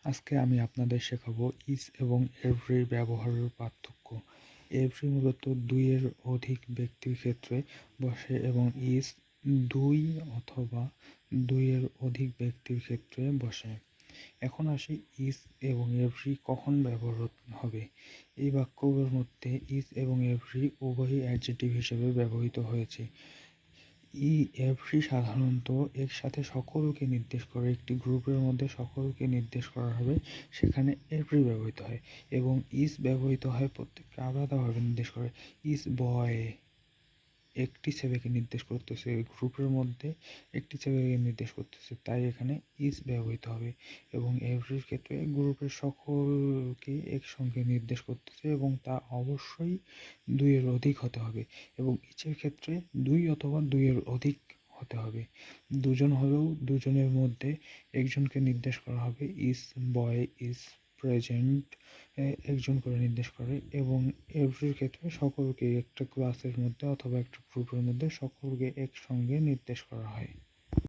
আজকে আমি আপনাদের শেখাবো ইজ এবং এভরির ব্যবহারের পার্থক্য। এভরি মূলত দুইয়ের অধিক ব্যক্তির ক্ষেত্রে বসে এবং ইজ দুই অথবা দুইয়ের অধিক ব্যক্তির ক্ষেত্রে বসে। এখন আসি ইজ এবং এভরি কখন ব্যবহার হবে। এই বাক্যগুলোর মধ্যে ইজ এবং এভরি উভয়ই অ্যাডজেক্টিভ হিসেবে ব্যবহৃত হয়েছে। এভরি সাধারণত এর সাথে সকলকে নির্দেশ করে, একটি গ্রুপের মধ্যে সকলকে নির্দেশ করা হবে, সেখানে এভরি ব্যবহৃত হয়। এবং ইজ ব্যবহৃত হয় প্রত্যেককে আলাদাভাবে নির্দেশ করে। ইজ বয় একটি ছেলেকে নির্দেশ করতেছে, গ্রুপের মধ্যে একটি ছেলেকে নির্দেশ করতেছে, তাই এখানে ইজ ব্যবহৃত হবে। এবং এভরির ক্ষেত্রে গ্রুপের সকলকে একসঙ্গে নির্দেশ করতেছে এবং তা অবশ্যই দুইয়ের অধিক হতে হবে। এবং ইচের ক্ষেত্রে দুই অথবা দুইয়ের অধিক হতে হবে। দুজন হলেও দুজনের মধ্যে একজনকে নির্দেশ করা হবে। ইজ বয় ইজ প্রেজেন্ট একজন করে নির্দেশ করে। এবং এভরির ক্ষেত্রে সকলকে একটা ক্লাসের মধ্যে অথবা একটা গ্রুপের মধ্যে সকলকে একসঙ্গে নির্দেশ করা হয়।